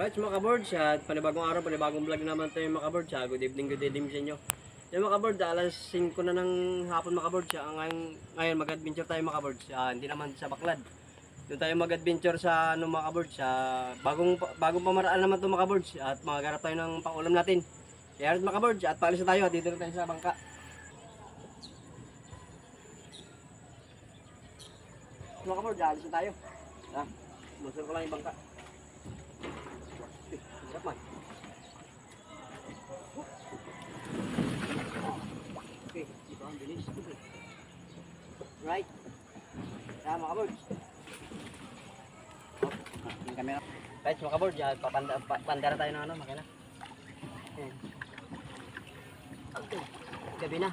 Alright mga kaboards, at panibagong araw, panibagong vlog naman tayo mga kaboards. Good evening sa inyo. Yan mga kaboards, alas 5 na ng hapon mga kaboards. Ngayon mag-adventure tayo mga kaboards. Hindi naman sa Baklad. Doon tayo mag-adventure sa mga kaboards. Bagong pamaraan naman ito mga kaboards. At magaganap tayo ng pangulam natin. Kaya mga kaboards, at paalis na tayo. At dito na tayo sa bangka. Mga kaboards, alis na tayo. Musol ko lang yung bangka. Hirap man. Okay, dito ang bilis. Right. Mga kaboards. Yung camera. Right, mga kaboards, papandara tayo ng makina. Ayan. Okay. Gabi na.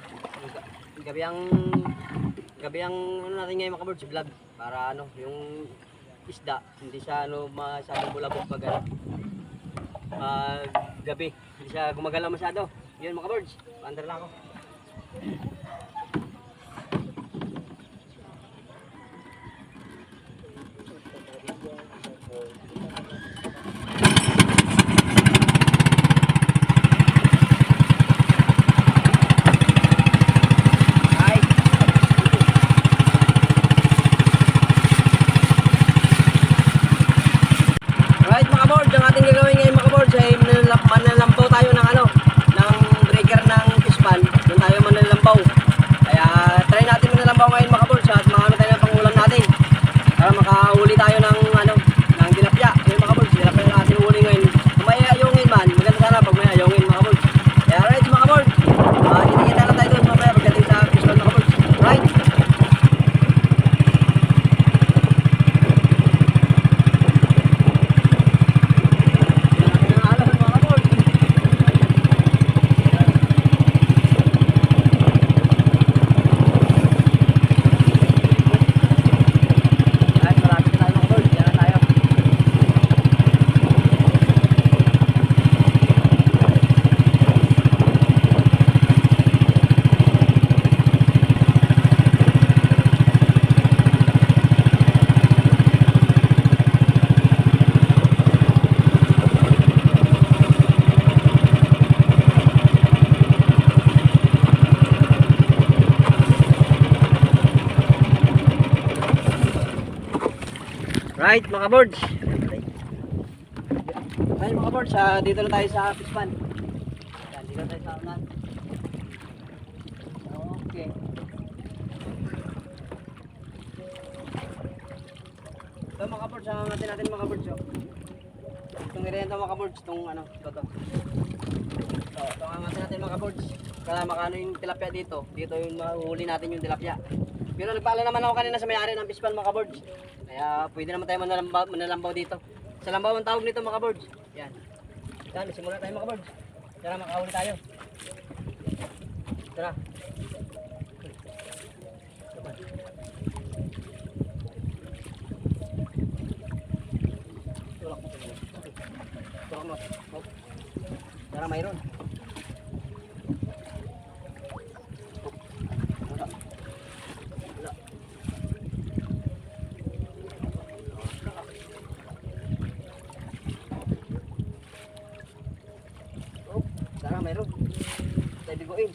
Gabi ang natin ngayon mga kaboards, vlog. Para yung isda, hindi siya masyadong bulabog pag gabi. Hindi siya gumagalaw masyado. Yun mga kaboards, paandar lang ako. Right mga kaboards, ang ating gagawin ngayon mga kaboards ay manlalambaw tayo ng breaker ng pispan. Doon tayo manlalambaw. Kaya try natin manlalambaw ngayon mga kaboards at makano tayo ng pangulam natin. Para makahuli tayo ng tilapia. Yung mga kaboards, tilapia na ating huli ngayon. Kung may ayungin man, maganda sana pag may ayungin mga kaboards. Kaya right mga kaboards, kita-kita na tayo doon mamaya pagdating sa pispan mga kaboards. Right? Right mga kaboards. Right mga kaboards, dito na tayo sa pispan. Yan, dito na tayo sa unan. Okay. Ito mga kaboards, ang natin mga kaboards. Itong area ito mga kaboards, itong ito. Ito ang natin mga kaboards. Kaya makano yung tilapia dito. Dito yung mahuli natin yung tilapia. Pero nagpaalam naman ako kanina sa may-ari ng pispan mga kaboards. Kaya pwede naman tayo manalambaw dito. Sa lambaw ang tawag nito mga kaboards. Yan. Yan, simula tayo mga kaboards. Tara, makahuli tayo. Tara. Tulak mo. Tara, mayroon. Mayroon. Tayo biguin.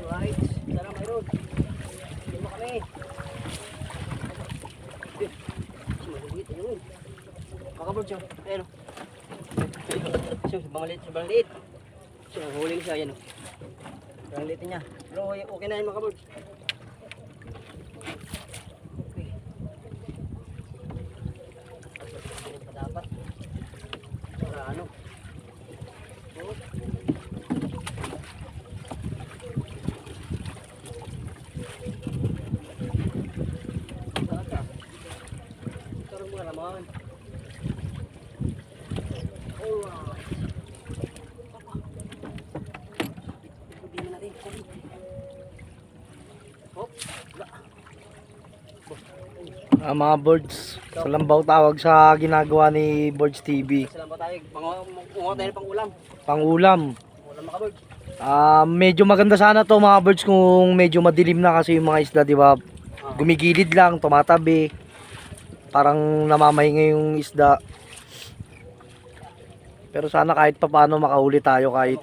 Right. Tara, mayroon. Lima kami. Maliit yun. Makaboard siya. Ayan o. Maliit. Huling siya. Ayan o. Ang litin niya. Pero okay na yun mga kaboards. Okay. Pa dapat. Para Oh. Saan ka? Sarang mo naman. Alright. Mga boards, sa lambaw tawag sa ginagawa ni Boards TV. Sa lambaw tayo, mga tayo ng pang ulam. Pangulam. Ulam mga kabords. Medyo maganda sana to mga birds kung medyo madilim na kasi yung mga isda, di ba? Gumigilid lang, tumatabi. Parang namamahinga yung isda. Pero sana kahit papaano makahuli tayo kahit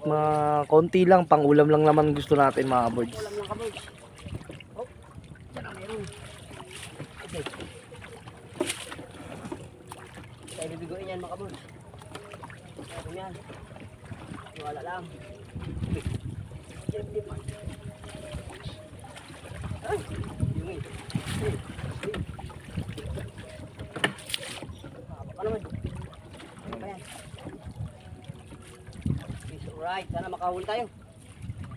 konti lang, pangulam lang naman gusto natin mga birds. Ulam mga kabords. Oh, yan ang meron. Okay. Tayo bibiguin yan mga kabords. Meron yan. Wala lang. Ay, yungin. Apa naman? Ano pa yan? It's alright. Sana makahuli tayo.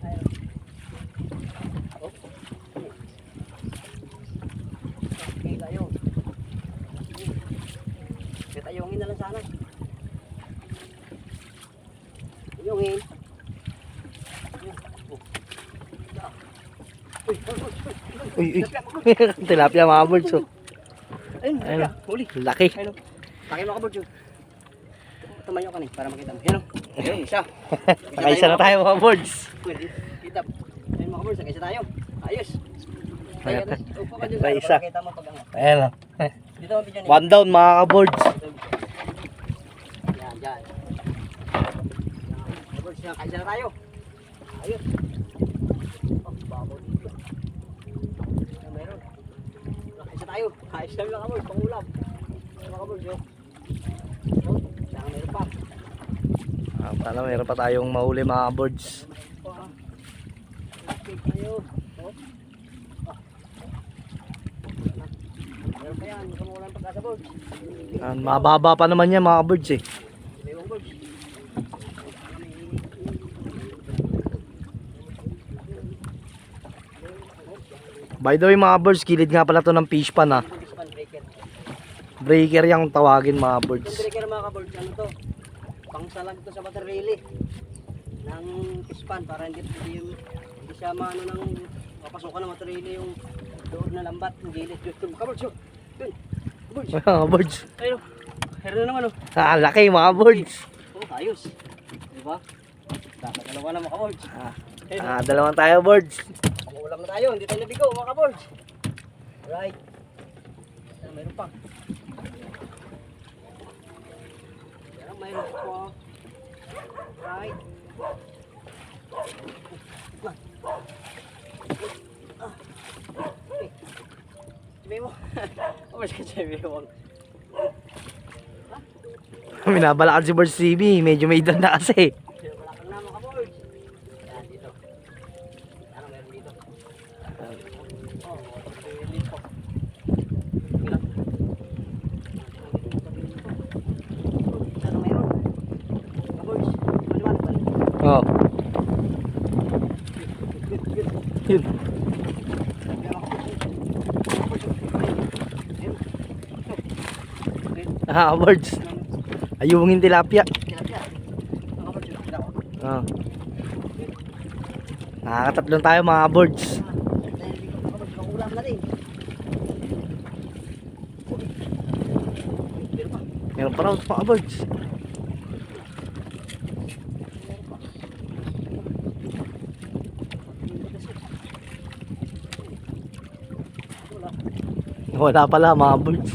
Ayun. Oh. Okay tayo. Kita yungin na lang sana. Yungin. Uy, tilapia mga birds. Oh. Ayun, Ayun. huli. Laki. Ayun. Pakay mo ka, Borjo. Tumayo ka ni para makita mo. Yan o. Ayun, isa. Nakaisa na tayo mga birds. Pwede. Kita. Ayun mga Borjo, nakaisa tayo. Ayos. Ayun. Upo ka dyan Nakaisa. para makita mo pag angat. Ayan o. Dito mo video ni. One down mga ka-birds. Yan, dyan. Mga Borjo, nakaisa na tayo. Ayos. Oh, babaw dito. Yan, meron. Nakaisa tayo. Ayos lang mga Borjo, pangulam. Mga Borjo. Oh, saan meron pa. Sana meron pa tayong mahuli mga birds. Okay tayo. Oh. Ah. Meron pa yan. Mukhang walang pagkasabog. Mababa pa naman yan mga birds eh. Mayroong birds. By the way mga birds, kilid nga pala to ng fish pan ha. Pispan breaker. Breaker yung tawagin mga Yung birds. breaker mga kabirds, ano to? Pangsalag to sa water relay ng pispan para hindi siya maano ng papasukan ng water relay yung loob na lambat, yung gilid. Yun, kabirds yun. Yun, kabirds. Mga birds. Ayun, meron na naman oh. Laki mga birds. Oh, ayos. Diba? Dalawa na mga kabirds. Dalawang tayo birds. Ulam na tayo, hindi tayo nabigo mga kabords. Right. Mayroon pa. Yan, mayroon pa. Right. Okay. Sabi mo. Kamas ka sabi mo. Minabalakan si Birds TV. Medyo may edad na kasi. Wala kang na mga kabords. Yan, dito. Ano meron dito? Oh, dito. Ilan? Ano meron? Kabords, maliwanag ba? Oh. Yun. Birds. Ayungin tilapia. Oh. Nakakatatlong tayo mga birds. Ulam na rin. Meron pa raw mga birds. Wala pala mga birds.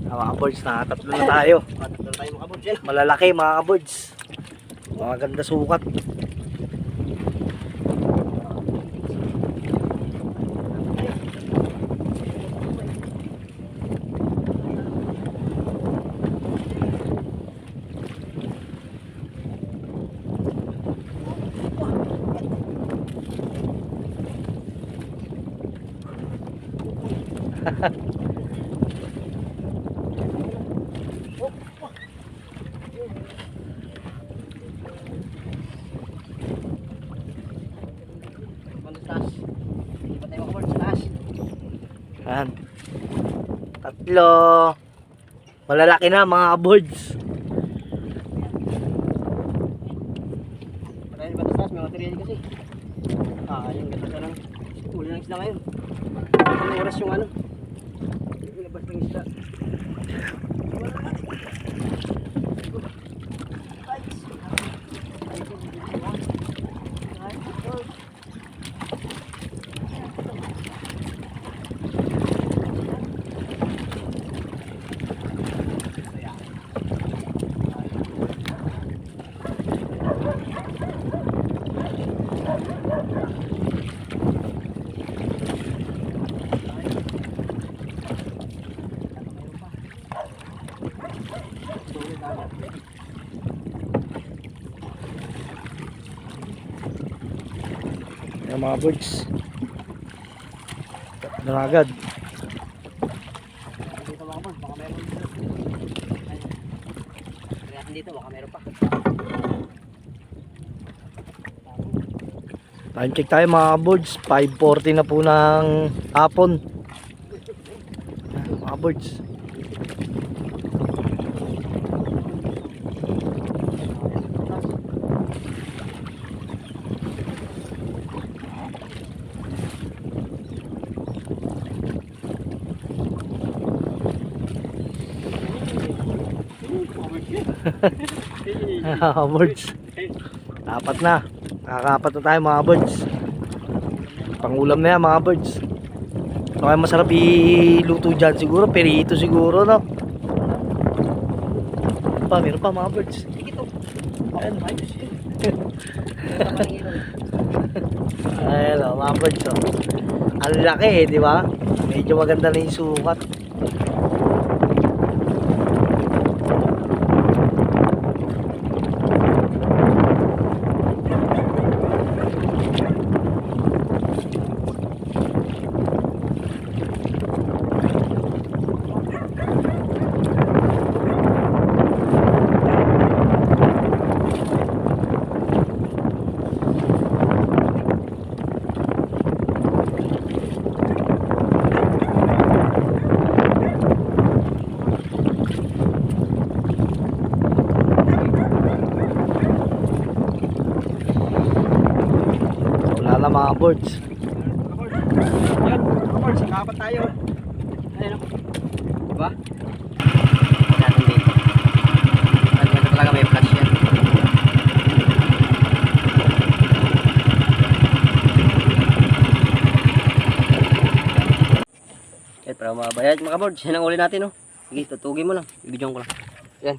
Mga birds, nakatatlo na tayo. Malalaki mga birds. Mga ganda sukat. Yan. Tatlo. Malalaki na mga birds. bukas may material kasi. Yung ganda sa lang. Uli ng isda ngayon. Anong oras yung ano? Ilabas ng isda. Ayan mga birds. Ano na agad. Dito mga boss, baka meron dito. Kaya dito, baka meron pa. Time check tayo mga birds. 5:40 na po ng hapon. Ayan, mga birds. Birds. Apat na. Nakakapat na tayo mga birds. Pangulam na yan mga birds. Kaya masarap iluto dyan siguro. Perito siguro no. Meron pa mga birds. Ayan. Ayan o mga birds o. Ang laki eh di ba? Medyo maganda na yung sukat. Wala na mga birds. Yan, mga birds, nakapat tayo. Ayan o. Diba? Natin dito. At ganda talaga may flash yan. Yan, para mabayad mga birds. Yan ang uli natin o. Sige, tutugin mo lang. Ibidyon ko lang. Yan.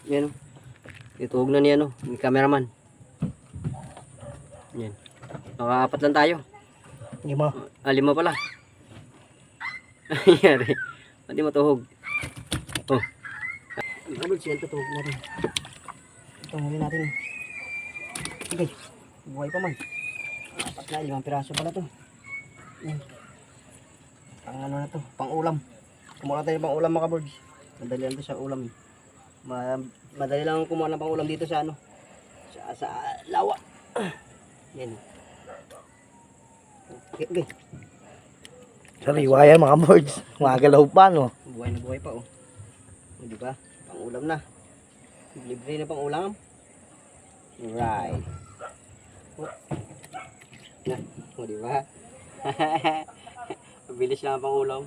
Yan o. Itugog na niya no. Yung cameraman. Yan. Nakaapat lang tayo. 5. 5 pala. Ayari. Hindi matuhog. Oh. Mga birds, yan tutuhog natin. Ito huli natin. Okay. Buhay pa man. 4 na, 5 piraso pala to. Yan. Pang ano na to, pang ulam. Kumuha tayo pang ulam mga birds. Madali lang to sa ulam. Madali lang kumuha ng pang ulam dito sa ano. Sa lawa. Yan. Okay. Sariwa yan mga birds. Magalaw pa no. Buhay na buhay pa oh. O, diba? Pang ulam na. Libre na pang ulam. Right. Oh. Na, o diba? Mabilis lang ang pang ulam.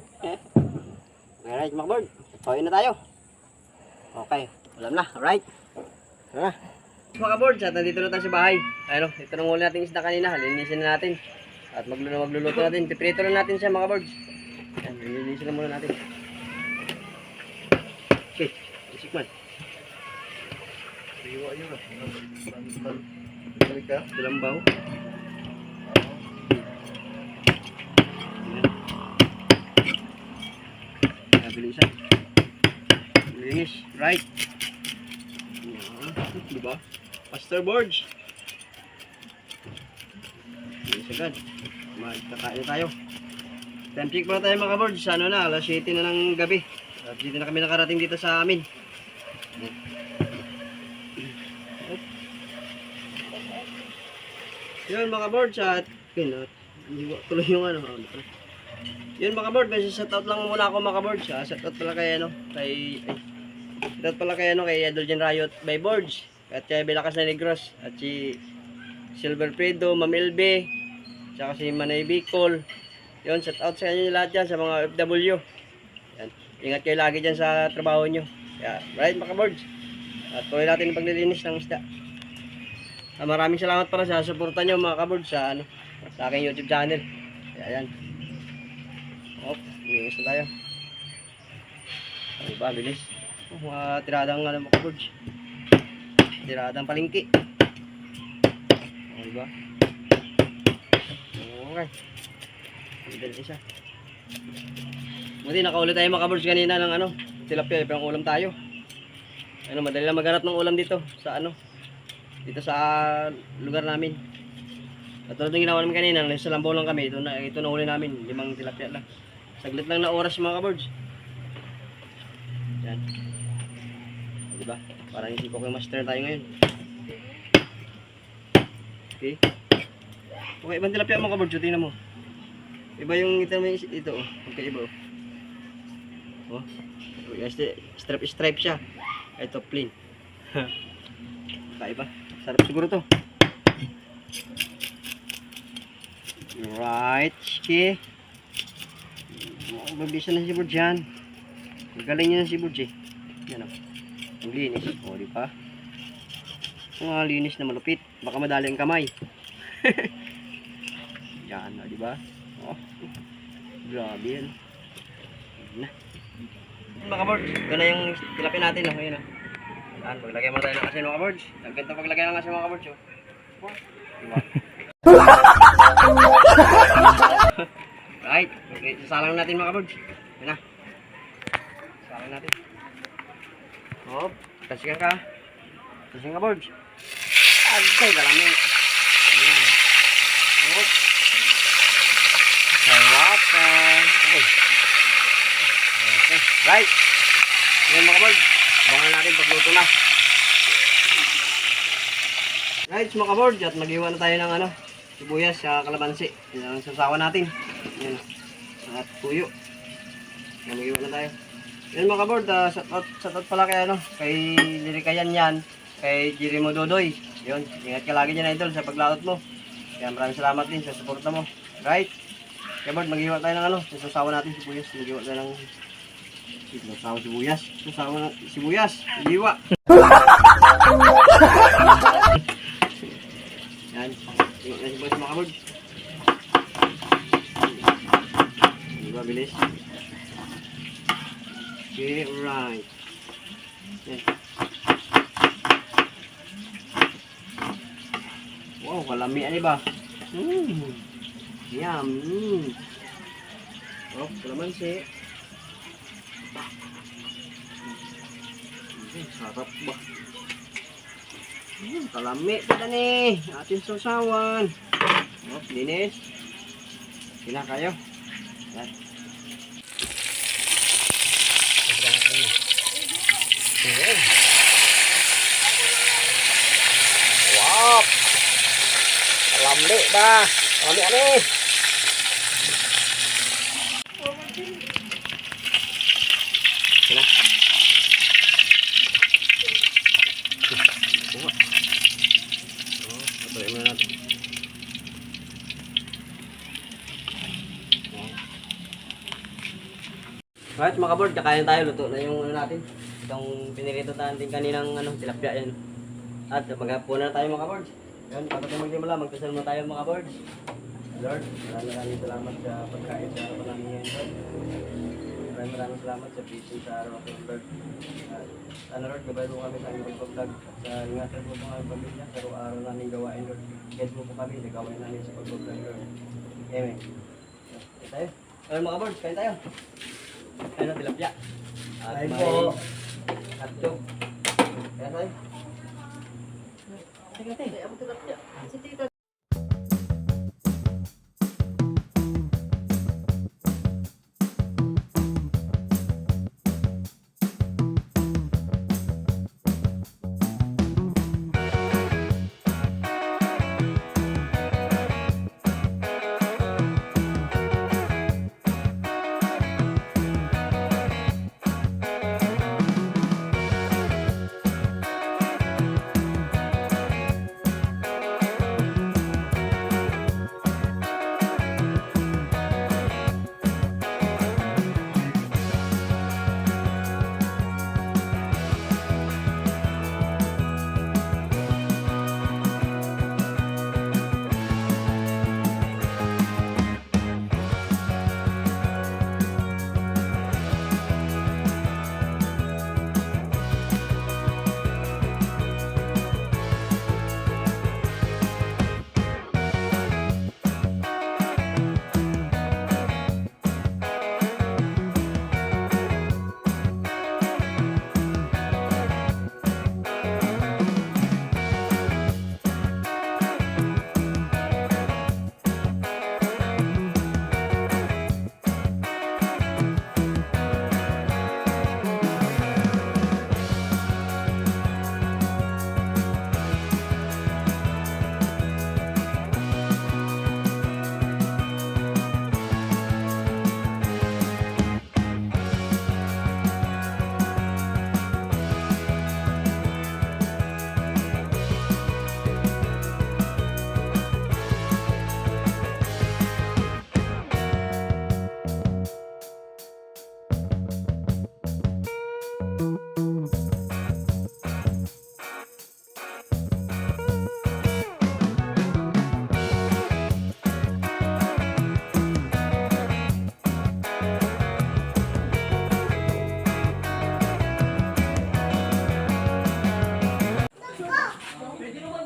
Alright mga bird. Kawin na tayo. Okay. Ulam na. Alright. Tara. Mga birds, at nandito na tayo sa bahay. Ano, ito nang huli natin isda kanina. Linisin na natin. At magluluto natin. Piprito na natin siya mga birds. Yan, linisin na muna natin. Okay, isik man. Dalambaw. Bilisan. Linis, right. Diba? Pastor Borge. Linis agad. Magkakain tayo. Time check pala tayo mga Borge. Ano na, alas 7 na ng gabi. At dito na kami nakarating dito sa amin. Yun mga Borge at tuloy yung ano. Yun mga Borge, may shoutout lang muna ako mga Borge. Shoutout pala kay ano, shoutout pala kay ano, kay Adoljan Riot by Borge. At kay Belakas na Negros at si Silver Fredo, Ma'am LB, tsaka si Manay Bicol. Yun, shout out sa inyo lahat dyan, sa mga OFW. Yan. Ingat kayo lagi dyan sa trabaho nyo. Kaya, right mga kabords? At tuloy natin ang paglilinis ng isda. Maraming salamat para sa suporta nyo mga kabords sa, sa aking YouTube channel. Kaya yan. Linis na tayo. Ano ba, bilis. Mga tiradang mga kabords. Tiradang palingki. Ano ba? Okay. Idal isa. Buti nakaulit tayo mga kabords kanina ng tilapia, pang ulam tayo. Madali lang maghanap ng ulam dito sa dito sa lugar namin. At tulad ng ginawa namin kanina, sa lambaw lang kami, ito na uli namin, 5 tilapia lang. Saglit lang na oras mga kabords. Yan. Diba? Parang isip ko yung master tayo ngayon. Okay. Okay, ibang tilapia mga kabords, tingnan mo. Iba yung ito oh. Okay, iba oh. Stripe siya. Ito plain. Kaiba. Sarap siguro to. Right. Okay. Mabisa na si Burj yan. Magaling niya na si Burj eh. Yan o. Ang linis. O, di pa? Ang linis na malupit. Baka madali ang kamay. Yan o, di ba? Oh, grabe yan. Na. Mga kabords, ito na yung tilapia natin. Oh. Ayan, oh. Yan, paglagay mo tayo ng asin mga kabords. Ang ganda paglagay ng asin mga kabords. Oh. Diba? Right, okay, sasalang natin mga kabords. Yan na. Sasalang natin. Hop, kasikan ka. Kasikan ka kabords. Agay, galami. Yan. Hop. Sawapan. Okay. Right. Yan mga kabords. Abangan natin pagluto na. Right mga kabords. At mag-iwan na tayo ng sibuyas sa kalamansi. Yan ang sasawa natin. Yan. At tuyo. Yan, mag-iwan na tayo. Yan mga kabords. Shout out pala kay kay Lirikayan yan. Kay Jirimo Dodoy. Yun. Ingat ka lagi dyan idol sa paglaot mo. Yan, maraming salamat din sa suporta mo. Right. Kaya Bard, mag-iwa tayo ng sasawa natin sibuyas. Mag-iwa tayo ng sasawa sibuyas. Sasawa ng sibuyas. Mag-iwa. Yan. Iwa na sibuyas mga kabord. Diba, bilis. Okay, alright. Yan. Wow, kalami ani ba? Yum. Oh, kalamansi. Sarap ba? Kalami kita nih. Atin sausawan. Oh, linis. Sila kayo. Yan. Wow. Kalami ba? Kalami ani. Sila. Patuloy muna natin. Alright mga kabord, kakain tayo. Luto na yung natin. Itong pinirito natin kaninang tilapia yan. At maghapo na tayo mga kabord. Yan, pagkatapos magsimula, magdasal muna tayo mga kabord. Lord, maraming salamat sa pagkain sa araw namin ngayon, Lord. Maraming salamat sa blessing sa araw ng Lord. Sana Lord, gabay mo kami sa aming pag-vlog. Sa ingatan mo po kami pamilya, sa araw namin gawain Lord. Guide mo po kami, nagawain namin sa pag-vlog Lord. Amen. Kain tayo. Ayun mga kabord, kain tayo. Ayun, tilapia. At may atchok. Kaya tayo. Tingnan, ako tilapia. Si Tita.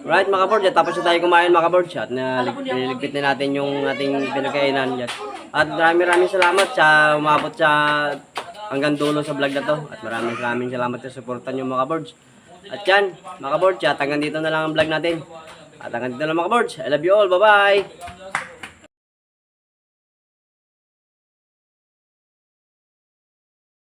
Right mga kabords, at tapos na tayo kumain mga kabords at nililigpit na natin yung ating pinagkainan dyan. At maraming salamat sa umabot sa hanggang dulo sa vlog na to. At maraming salamat sa suportan nyo mga kabords. At yan mga kabords, at hanggang dito na lang ang vlog natin. At hanggang dito na lang mga kabords. I love you all. Bye bye!